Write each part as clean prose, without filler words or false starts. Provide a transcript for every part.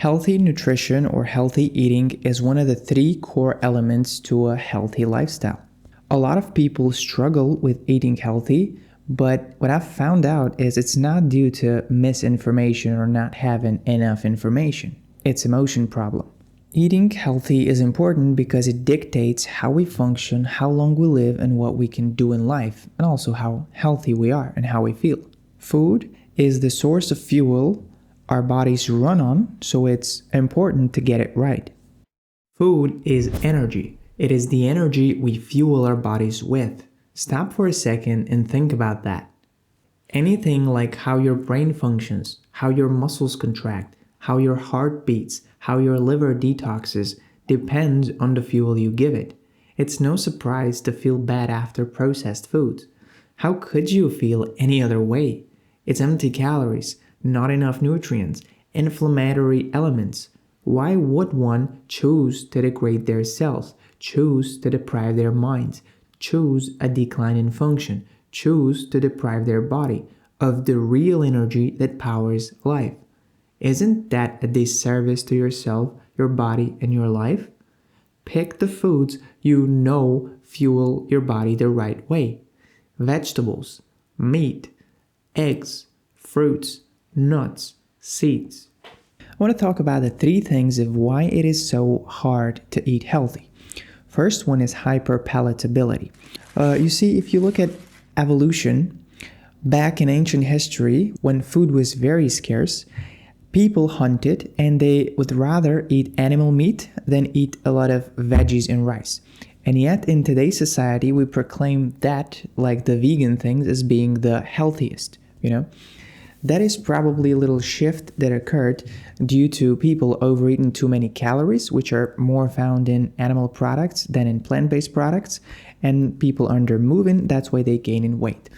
Healthy nutrition or healthy eating is one of the three core elements to a healthy lifestyle. A lot of people struggle with eating healthy, but what I've found out is it's not due to misinformation or not having enough information. It's an emotion problem. Eating healthy is important because it dictates how we function, how long we live, and what we can do in life, and also how healthy we are and how we feel. Food is the source of fuel our bodies run on, so it's important to get it right. Food is energy. It is the energy we fuel our bodies with. Stop for a second and think about that. Anything like how your brain functions, how your muscles contract, how your heart beats, how your liver detoxes, depends on the fuel you give it. It's no surprise to feel bad after processed foods. How could you feel any other way? It's empty calories, not enough nutrients, inflammatory elements. Why would one choose to degrade their cells, choose to deprive their minds, choose a decline in function, choose to deprive their body of the real energy that powers life? Isn't that a disservice to yourself, your body, and your life? Pick the foods you know fuel your body the right way. Vegetables, meat, eggs, fruits, nuts, seeds. I want to talk about the three things of why it is so hard to eat healthy. First one is hyperpalatability. You see, if you look at evolution, back in ancient history, when food was very scarce, people hunted and they would rather eat animal meat than eat a lot of veggies and rice. And yet in today's society, we proclaim that, like the vegan things, as being the healthiest, That is probably a little shift that occurred due to people overeating too many calories, which are more found in animal products than in plant-based products, and people under moving, that's why they gain in weight.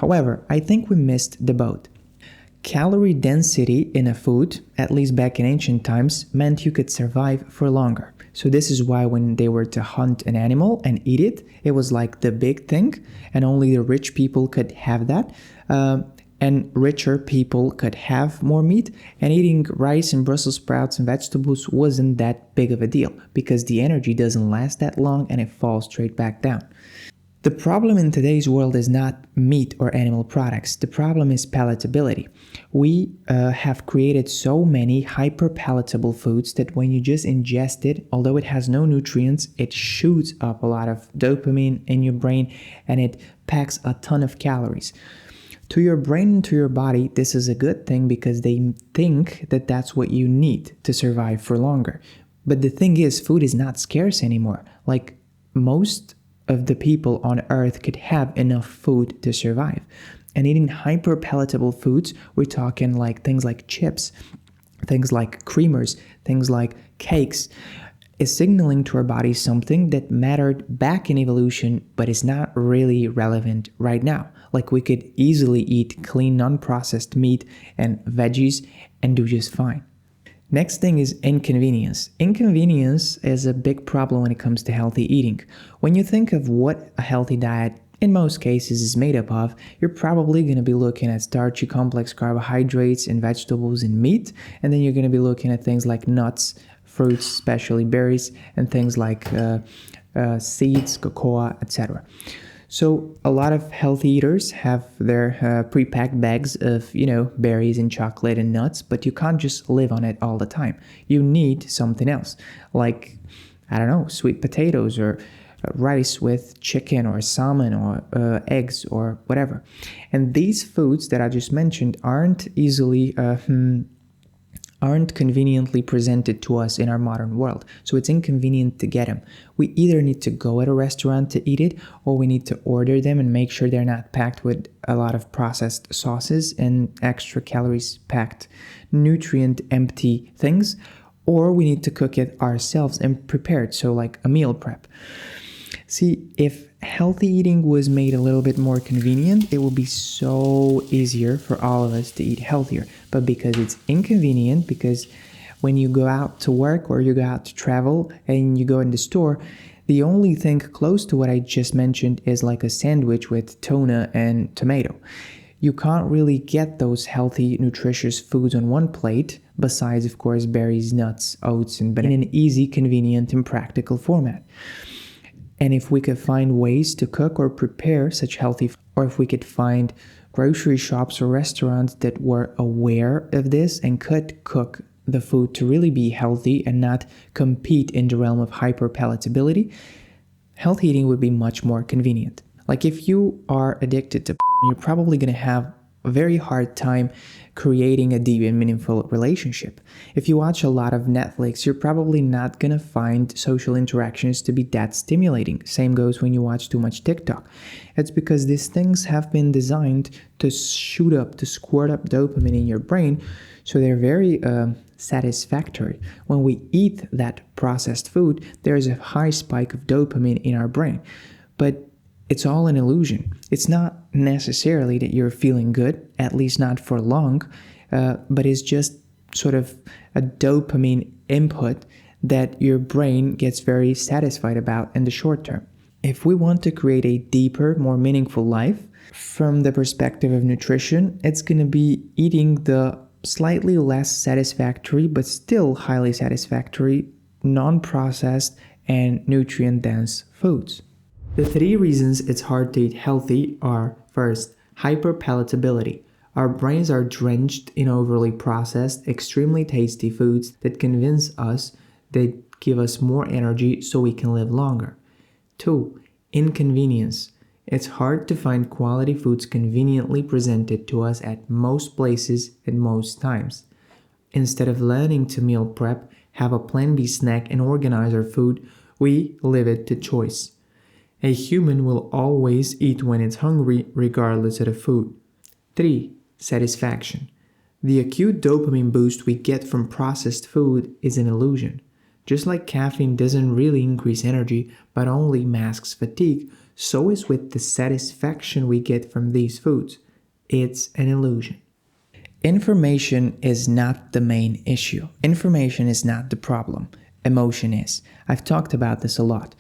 However, I think we missed the boat. Calorie density in a food, at least back in ancient times, meant you could survive for longer. So this is why when they were to hunt an animal and eat it, it was like the big thing, and only the rich people could have that. And richer people could have more meat, and eating rice and Brussels sprouts and vegetables wasn't that big of a deal because the energy doesn't last that long and it falls straight back down. The problem in today's world is not meat or animal products. The problem is palatability. We have created so many hyperpalatable foods that when you just ingest it, although it has no nutrients, it shoots up a lot of dopamine in your brain and it packs a ton of calories. To your brain and to your body, this is a good thing because they think that that's what you need to survive for longer. But the thing is, food is not scarce anymore. Like most of the people on earth could have enough food to survive. And eating hyperpalatable foods, we're talking like things like chips, things like creamers, things like cakes, is signaling to our body something that mattered back in evolution, but is not really relevant right now. Like we could easily eat clean, non-processed meat and veggies and do just fine. Next thing is inconvenience. Inconvenience is a big problem when it comes to healthy eating. When you think of what a healthy diet in most cases is made up of, you're probably going to be looking at starchy complex carbohydrates and vegetables and meat, and then you're going to be looking at things like nuts, fruits, especially berries, and things like seeds, cocoa, etc. So a lot of healthy eaters have their pre-packed bags of, berries and chocolate and nuts, but you can't just live on it all the time. You need something else, like, sweet potatoes or rice with chicken or salmon or eggs or whatever. And these foods that I just mentioned aren't conveniently presented to us in our modern world. So it's inconvenient to get them. We either need to go at a restaurant to eat it, or we need to order them and make sure they're not packed with a lot of processed sauces and extra calories packed, nutrient empty things, or we need to cook it ourselves and prepare it. So like a meal prep. See, if healthy eating was made a little bit more convenient, it would be so easier for all of us to eat healthier. But because it's inconvenient, because when you go out to work or you go out to travel and you go in the store, the only thing close to what I just mentioned is like a sandwich with tuna and tomato. You can't really get those healthy, nutritious foods on one plate, besides, of course, berries, nuts, oats, and bananas, in an easy, convenient, and practical format. And if we could find ways to cook or prepare such healthy, or if we could find grocery shops or restaurants that were aware of this and could cook the food to really be healthy and not compete in the realm of hyperpalatability, health eating would be much more convenient. Like if you are addicted to porn, you're probably going to have a very hard time creating a deep and meaningful relationship. If you watch a lot of Netflix, you're probably not going to find social interactions to be that stimulating. Same goes when you watch too much TikTok. It's because these things have been designed to shoot up, to squirt up dopamine in your brain, so they're very satisfactory. When we eat that processed food, there's a high spike of dopamine in our brain. But it's all an illusion. It's not necessarily that you're feeling good, at least not for long, but it's just sort of a dopamine input that your brain gets very satisfied about in the short term. If we want to create a deeper, more meaningful life, from the perspective of nutrition, it's going to be eating the slightly less satisfactory, but still highly satisfactory, non-processed and nutrient-dense foods. The 3 reasons it's hard to eat healthy are: first, hyperpalatability. Our brains are drenched in overly processed, extremely tasty foods that convince us they give us more energy so we can live longer. 2, inconvenience. It's hard to find quality foods conveniently presented to us at most places at most times. Instead of learning to meal prep, have a plan B snack, and organize our food, we leave it to choice. A human will always eat when it's hungry, regardless of the food. 3, satisfaction. The acute dopamine boost we get from processed food is an illusion. Just like caffeine doesn't really increase energy, but only masks fatigue, so is with the satisfaction we get from these foods. It's an illusion. Information is not the main issue. Information is not the problem. Emotion is. I've talked about this a lot.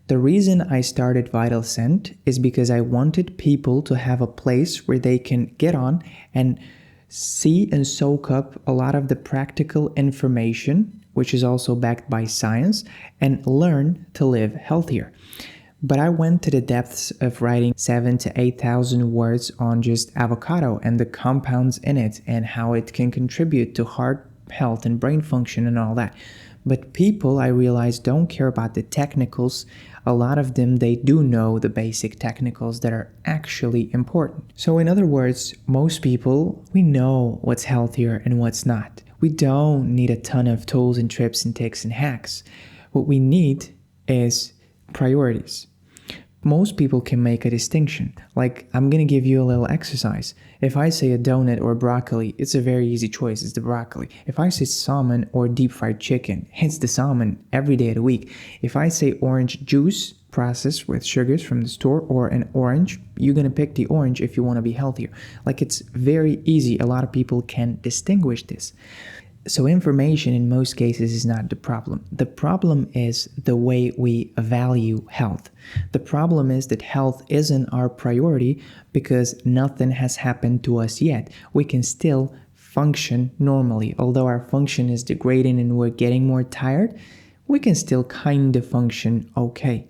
The reason I started Vital Scent is because I wanted people to have a place where they can get on and see and soak up a lot of the practical information, which is also backed by science, and learn to live healthier. But I went to the depths of writing 7,000 to 8,000 words on just avocado and the compounds in it and how it can contribute to heart health and brain function and all that. But people, I realize, don't care about the technicals. A lot of them, they do know the basic technicals that are actually important. So in other words, most people, we know what's healthier and what's not. We don't need a ton of tools and tips and tricks and hacks. What we need is priorities. Most people can make a distinction. Like, I'm going to give you a little exercise. If I say a donut or broccoli, it's a very easy choice. It's the broccoli. If I say salmon or deep fried chicken, it's the salmon every day of the week. If I say orange juice, processed with sugars from the store, or an orange, you're going to pick the orange if you want to be healthier. Like, it's very easy. A lot of people can distinguish this. So information in most cases is not the problem. The problem is the way we value health. The problem is that health isn't our priority because nothing has happened to us yet. We can still function normally. Although our function is degrading and we're getting more tired, we can still kind of function okay,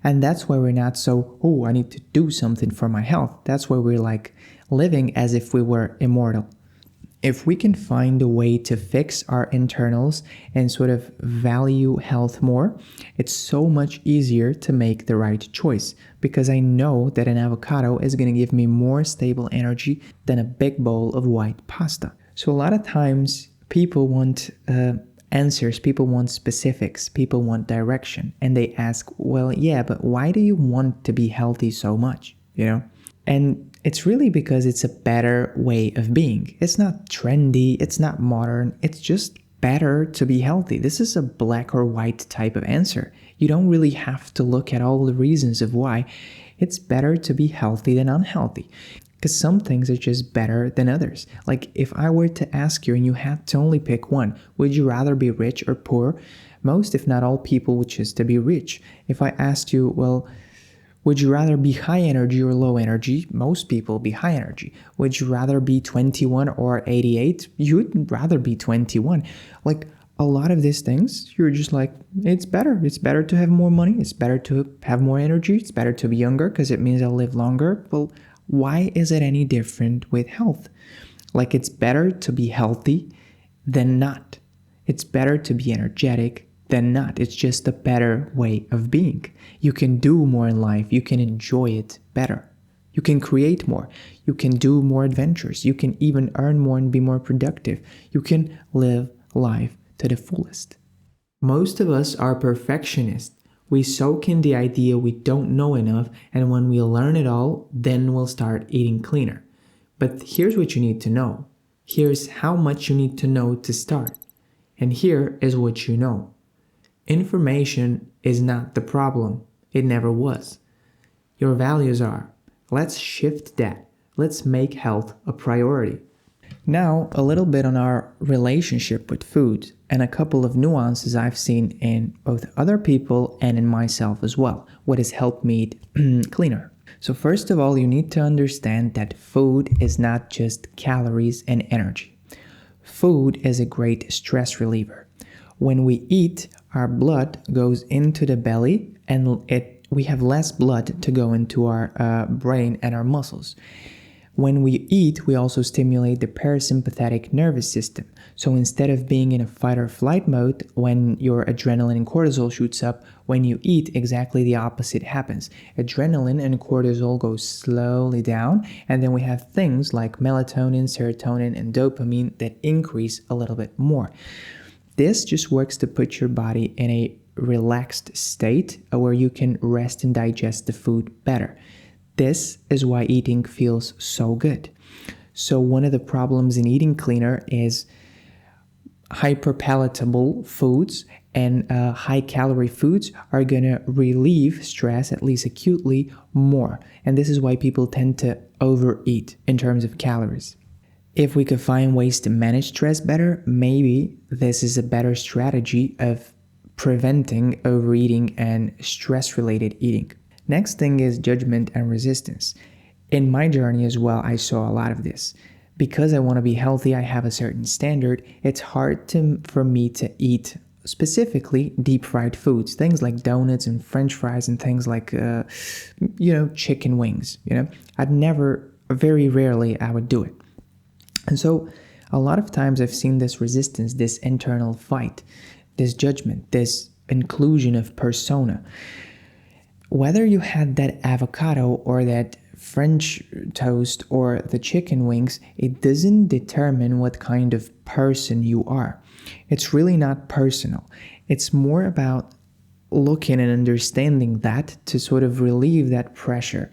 And that's why we're not so, I need to do something for my health. That's why we're like living as if we were immortal. If we can find a way to fix our internals and sort of value health more, it's so much easier to make the right choice, because I know that an avocado is going to give me more stable energy than a big bowl of white pasta. So a lot of times people want answers, people want specifics, people want direction, and they ask, well, yeah, but why do you want to be healthy so much, And it's really because it's a better way of being. It's not trendy, it's not modern, it's just better to be healthy. This is a black or white type of answer. You don't really have to look at all the reasons of why. It's better to be healthy than unhealthy, because some things are just better than others. Like, if I were to ask you and you had to only pick one, would you rather be rich or poor? Most, if not all people, would choose to be rich. If I asked you, well, Would you rather be high energy or low energy? Most people be high energy. Would you rather be 21 or 88? You'd rather be 21. Like a lot of these things, you're just like, it's better. It's better to have more money. It's better to have more energy. It's better to be younger because it means I'll live longer. Well, why is it any different with health? Like it's better to be healthy than not. It's better to be energetic than not. It's just a better way of being. You can do more in life. You can enjoy it better. You can create more. You can do more adventures. You can even earn more and be more productive. You can live life to the fullest. Most of us are perfectionists. We soak in the idea we don't know enough, and when we learn it all, then we'll start eating cleaner. But here's what you need to know. Here's how much you need to know to start. And here is what you know. Information is not the problem. It never was. Your values are. Let's shift that. Let's make health a priority. Now, a little bit on our relationship with food and a couple of nuances I've seen in both other people and in myself as well. What has helped me eat cleaner. So first of all, you need to understand that food is not just calories and energy. Food is a great stress reliever. When we eat, our blood goes into the belly and we have less blood to go into our brain and our muscles. When we eat, we also stimulate the parasympathetic nervous system. So instead of being in a fight or flight mode when your adrenaline and cortisol shoots up, when you eat, exactly the opposite happens. Adrenaline and cortisol go slowly down, and then we have things like melatonin, serotonin, and dopamine that increase a little bit more. This just works to put your body in a relaxed state where you can rest and digest the food better. This is why eating feels so good. So one of the problems in eating cleaner is hyperpalatable foods and high-calorie foods are going to relieve stress, at least acutely, more. And this is why people tend to overeat in terms of calories. If we could find ways to manage stress better, maybe this is a better strategy of preventing overeating and stress-related eating. Next thing is judgment and resistance. In my journey as well, I saw a lot of this. Because I want to be healthy, I have a certain standard. It's hard for me to eat specifically deep fried foods, things like donuts and French fries and things like, chicken wings. Very rarely I would do it. And so a lot of times I've seen this resistance, this internal fight, this judgment, this inclusion of persona. Whether you had that avocado or that French toast or the chicken wings, it doesn't determine what kind of person you are. It's really not personal. It's more about looking and understanding that to sort of relieve that pressure.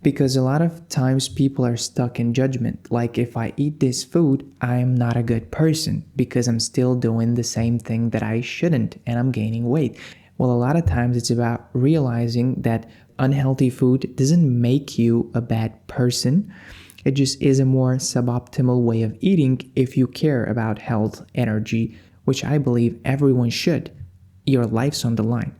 Because a lot of times people are stuck in judgment. Like if I eat this food, I'm not a good person because I'm still doing the same thing that I shouldn't and I'm gaining weight. Well, a lot of times it's about realizing that unhealthy food doesn't make you a bad person. It just is a more suboptimal way of eating if you care about health, energy, which I believe everyone should. Your life's on the line.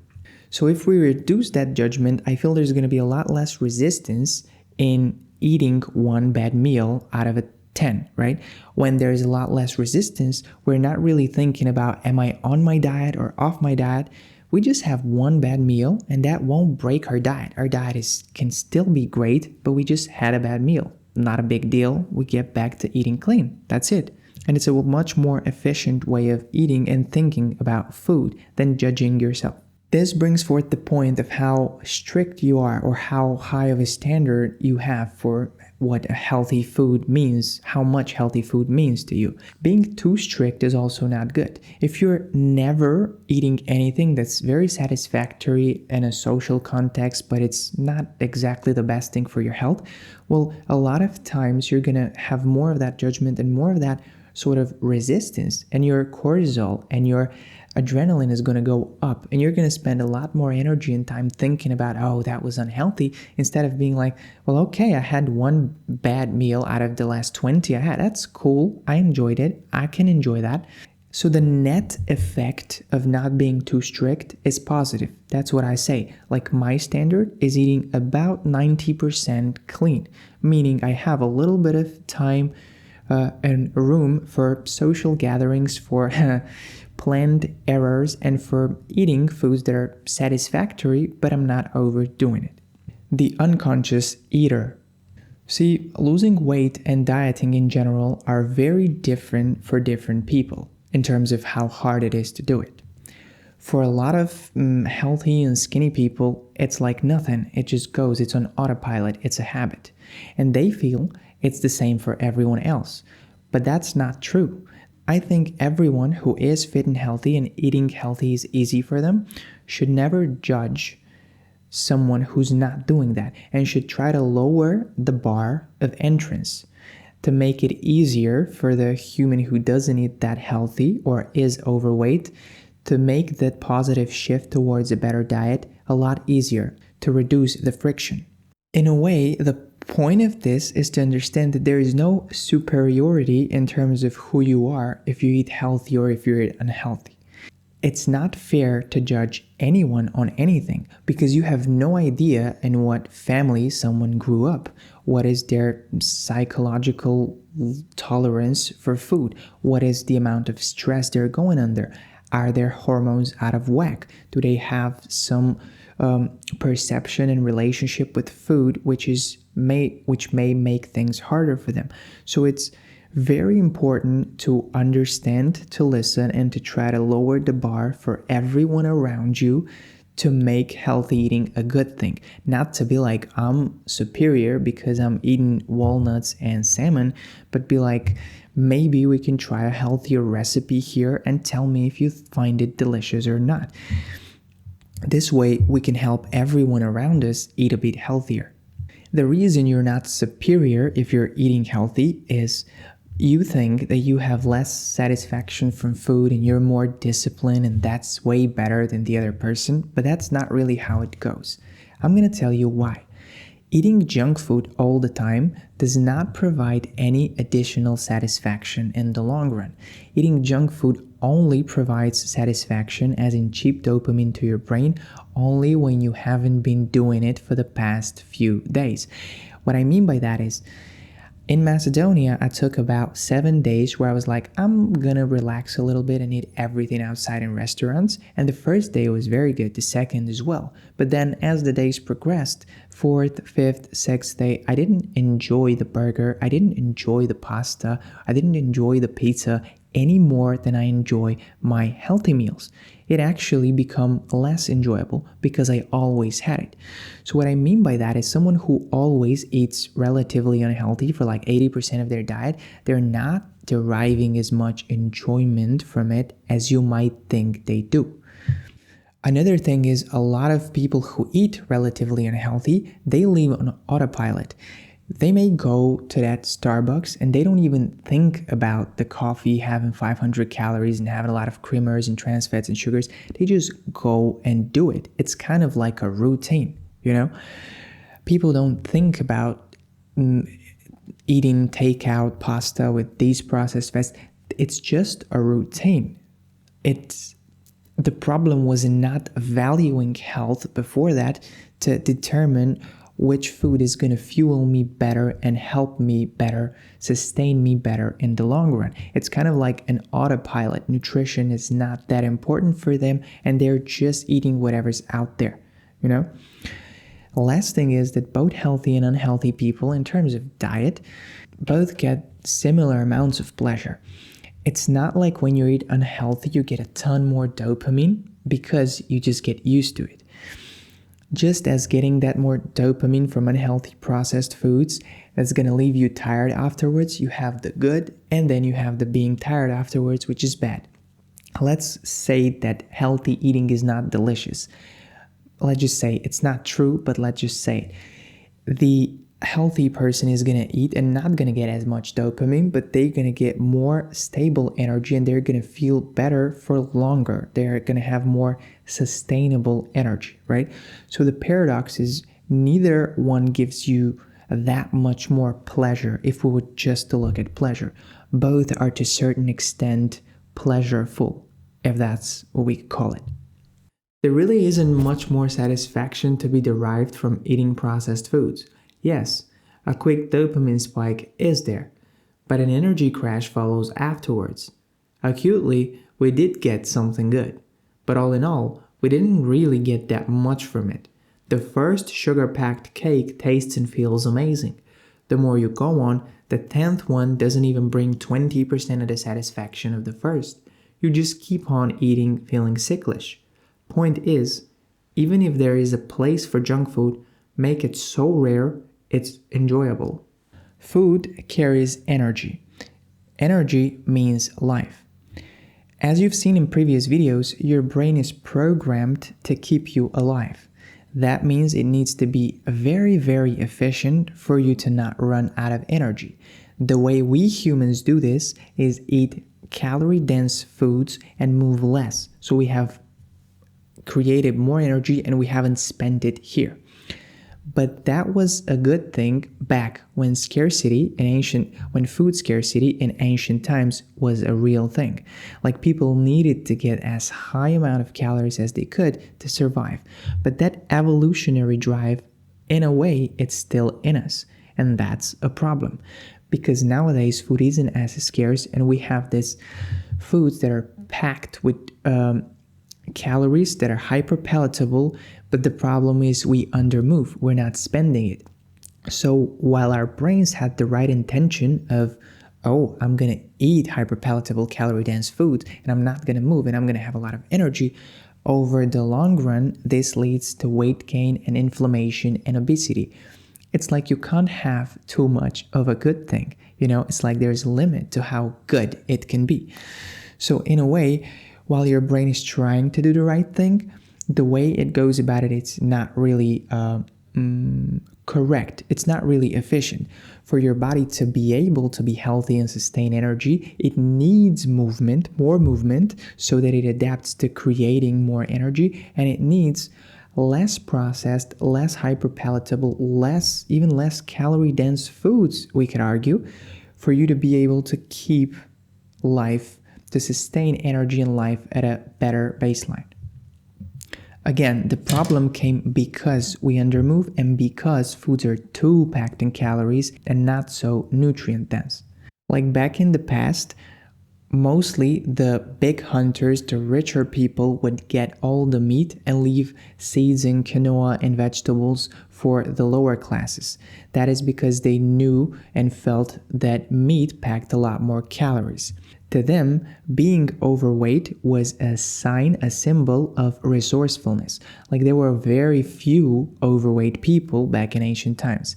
So if we reduce that judgment, I feel there's going to be a lot less resistance in eating one bad meal out of a 10, right? When there's a lot less resistance, we're not really thinking about, am I on my diet or off my diet? We just have one bad meal and that won't break our diet. Our diet can still be great, but we just had a bad meal. Not a big deal. We get back to eating clean. That's it. And it's a much more efficient way of eating and thinking about food than judging yourself. This brings forth the point of how strict you are or how high of a standard you have for what a healthy food means, how much healthy food means to you. Being too strict is also not good. If you're never eating anything that's very satisfactory in a social context, but it's not exactly the best thing for your health, well, a lot of times you're going to have more of that judgment and more of that sort of resistance, and your cortisol and your adrenaline is going to go up, and you're going to spend a lot more energy and time thinking about, oh, that was unhealthy, instead of being like, well, okay, I had one bad meal out of the last 20 I had. That's cool. I enjoyed it. I can enjoy that. So the net effect of not being too strict is positive. That's what I say. Like my standard is eating about 90% clean, meaning I have a little bit of time and room for social gatherings, for planned errors, and for eating foods that are satisfactory, but I'm not overdoing it. The unconscious eater. See, losing weight and dieting in general are very different for different people in terms of how hard it is to do it. For a lot of healthy and skinny people, it's like nothing. It just goes, it's on autopilot, it's a habit. And they feel it's the same for everyone else. But that's not true. I think everyone who is fit and healthy and eating healthy is easy for them should never judge someone who's not doing that and should try to lower the bar of entrance to make it easier for the human who doesn't eat that healthy or is overweight to make that positive shift towards a better diet a lot easier, to reduce the friction. In a way, the point of this is to understand that there is no superiority in terms of who you are if you eat healthy or if you eat unhealthy. It's not fair to judge anyone on anything because you have no idea in what family someone grew up. What is their psychological tolerance for food? What is the amount of stress they're going under? Are their hormones out of whack? Do they have some perception and relationship with food which may make things harder for them? So it's very important to understand, to listen, and to try to lower the bar for everyone around you to make healthy eating a good thing. Not to be like, I'm superior because I'm eating walnuts and salmon, but be like, maybe we can try a healthier recipe here and tell me if you find it delicious or not. This way, we can help everyone around us eat a bit healthier. The reason you're not superior if you're eating healthy is you think that you have less satisfaction from food and you're more disciplined and that's way better than the other person, but that's not really how it goes. I'm going to tell you why. Eating junk food all the time does not provide any additional satisfaction in the long run. Eating junk food only provides satisfaction, as in cheap dopamine to your brain, only when you haven't been doing it for the past few days. What I mean by that is, in Macedonia, I took about 7 days where I was like, I'm gonna relax a little bit and eat everything outside in restaurants. And the first day was very good, the second as well. But then as the days progressed, 4th, 5th, 6th day, I didn't enjoy the burger, I didn't enjoy the pasta, I didn't enjoy the pizza any more than I enjoy my healthy meals. It actually become less enjoyable because I always had it. So what I mean by that is someone who always eats relatively unhealthy for like 80% of their diet, they're not deriving as much enjoyment from it as you might think they do. Another thing is a lot of people who eat relatively unhealthy, they live on autopilot. They may go to that Starbucks and they don't even think about the coffee having 500 calories and having a lot of creamers and trans fats and sugars. They just go and do it. It's kind of like a routine, you know? People don't think about eating takeout pasta with these processed fats. It's just a routine. The problem was not valuing health before that to determine which food is going to fuel me better and help me better, sustain me better in the long run. It's kind of like an autopilot. Nutrition is not that important for them and they're just eating whatever's out there, you know? The last thing is that both healthy and unhealthy people, in terms of diet, both get similar amounts of pleasure. It's not like when you eat unhealthy, you get a ton more dopamine because you just get used to it. Just as getting that more dopamine from unhealthy processed foods that's going to leave you tired afterwards, you have the good and then you have the being tired afterwards, which is bad. Let's say that healthy eating is not delicious. Let's just say it's not true, but let's just say it. The healthy person is going to eat and not going to get as much dopamine, but they're going to get more stable energy and they're going to feel better for longer. They're going to have more sustainable energy, right? So the paradox is neither one gives you that much more pleasure if we would just look at pleasure. Both are to a certain extent pleasureful, if that's what we could call it. There really isn't much more satisfaction to be derived from eating processed foods. Yes, a quick dopamine spike is there, but an energy crash follows afterwards. Acutely, we did get something good, but all in all, we didn't really get that much from it. The first sugar-packed cake tastes and feels amazing. The more you go on, the 10th one doesn't even bring 20% of the satisfaction of the first. You just keep on eating feeling sicklish. Point is, even if there is a place for junk food, make it so rare it's enjoyable. Food carries energy. Energy means life. As you've seen in previous videos, your brain is programmed to keep you alive. That means it needs to be very, very efficient for you to not run out of energy. The way we humans do this is eat calorie-dense foods and move less. So we have created more energy and we haven't spent it here. But that was a good thing back when when food scarcity in ancient times was a real thing. Like people needed to get as high amount of calories as they could to survive. But that evolutionary drive, in a way, it's still in us. And that's a problem. Because nowadays food isn't as scarce and we have these foods that are packed with calories that are hyperpalatable, but the problem is we undermove, we're not spending it. So while our brains had the right intention of, oh, I'm gonna eat hyperpalatable calorie dense food and I'm not gonna move and I'm gonna have a lot of energy, over the long run this leads to weight gain and inflammation and obesity. It's like you can't have too much of a good thing, it's like there's a limit to how good it can be. So in a way, while your brain is trying to do the right thing, the way it goes about it, it's not really correct. It's not really efficient. For your body to be able to be healthy and sustain energy, it needs movement, more movement, so that it adapts to creating more energy, and it needs less processed, less hyperpalatable, even less calorie-dense foods, we could argue, for you to be able to keep life, to sustain energy in life at a better baseline. Again, the problem came because we undermove and because foods are too packed in calories and not so nutrient dense. Like back in the past, mostly the big hunters, the richer people, would get all the meat and leave seeds and quinoa and vegetables for the lower classes. That is because they knew and felt that meat packed a lot more calories. To them, being overweight was a symbol of resourcefulness. Like there were very few overweight people back in ancient times.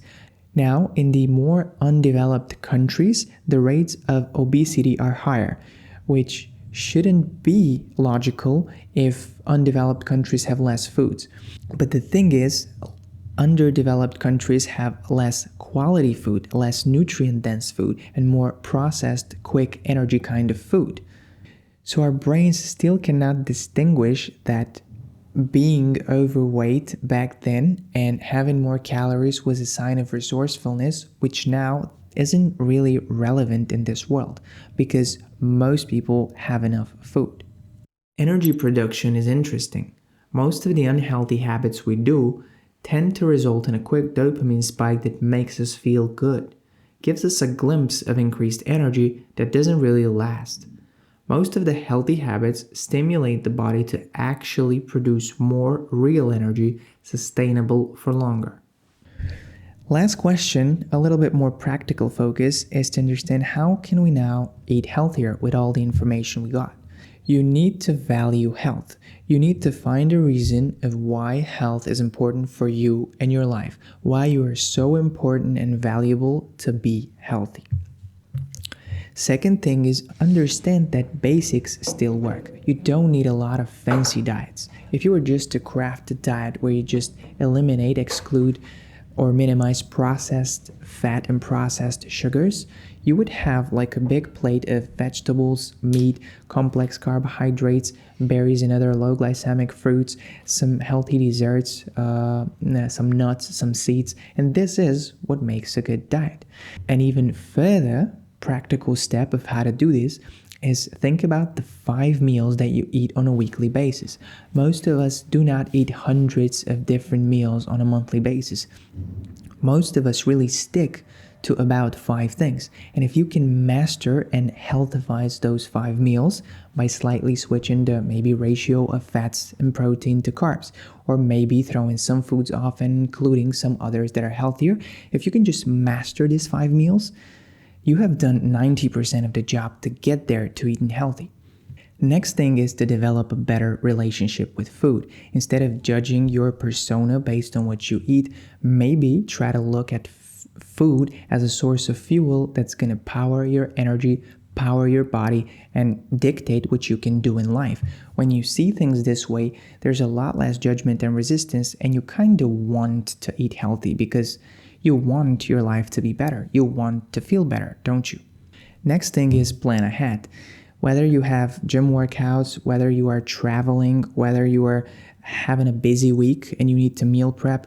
Now, in the more undeveloped countries, the rates of obesity are higher, which shouldn't be logical if undeveloped countries have less foods. But the thing is, underdeveloped countries have less quality food, less nutrient-dense food, and more processed, quick energy kind of food. So our brains still cannot distinguish that being overweight back then and having more calories was a sign of resourcefulness, which now isn't really relevant in this world because most people have enough food. Energy production is interesting. Most of the unhealthy habits we do tend to result in a quick dopamine spike that makes us feel good, gives us a glimpse of increased energy that doesn't really last. Most of the healthy habits stimulate the body to actually produce more real energy, sustainable for longer. Last question, a little bit more practical focus, is to understand how can we now eat healthier with all the information we got. You need to value health. You need to find a reason of why health is important for you and your life, why you are so important and valuable to be healthy. Second thing is understand that basics still work. You don't need a lot of fancy diets. If you were just to craft a diet where you just eliminate, exclude, or minimize processed fat and processed sugars, you would have like a big plate of vegetables, meat, complex carbohydrates, berries and other low glycemic fruits, some healthy desserts, some nuts, some seeds, and this is what makes a good diet. And even further, practical step of how to do this is think about the 5 meals that you eat on a weekly basis. Most of us do not eat hundreds of different meals on a monthly basis. Most of us really stick to about 5 things. And if you can master and healthize those 5 meals by slightly switching the maybe ratio of fats and protein to carbs, or maybe throwing some foods off and including some others that are healthier, if you can just master these 5 meals, you have done 90% of the job to get there to eating healthy. Next thing is to develop a better relationship with food. Instead of judging your persona based on what you eat, maybe try to look at food as a source of fuel that's going to power your energy, power your body, and dictate what you can do in life. When you see things this way, there's a lot less judgment and resistance, and you kind of want to eat healthy because you want your life to be better. You want to feel better, don't you? Next thing is plan ahead. Whether you have gym workouts, whether you are traveling, whether you are having a busy week and you need to meal prep,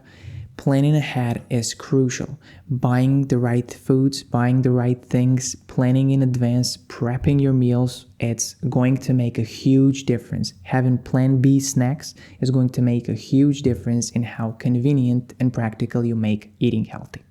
planning ahead is crucial. Buying the right foods, buying the right things, planning in advance, prepping your meals, it's going to make a huge difference. Having plan B snacks is going to make a huge difference in how convenient and practical you make eating healthy.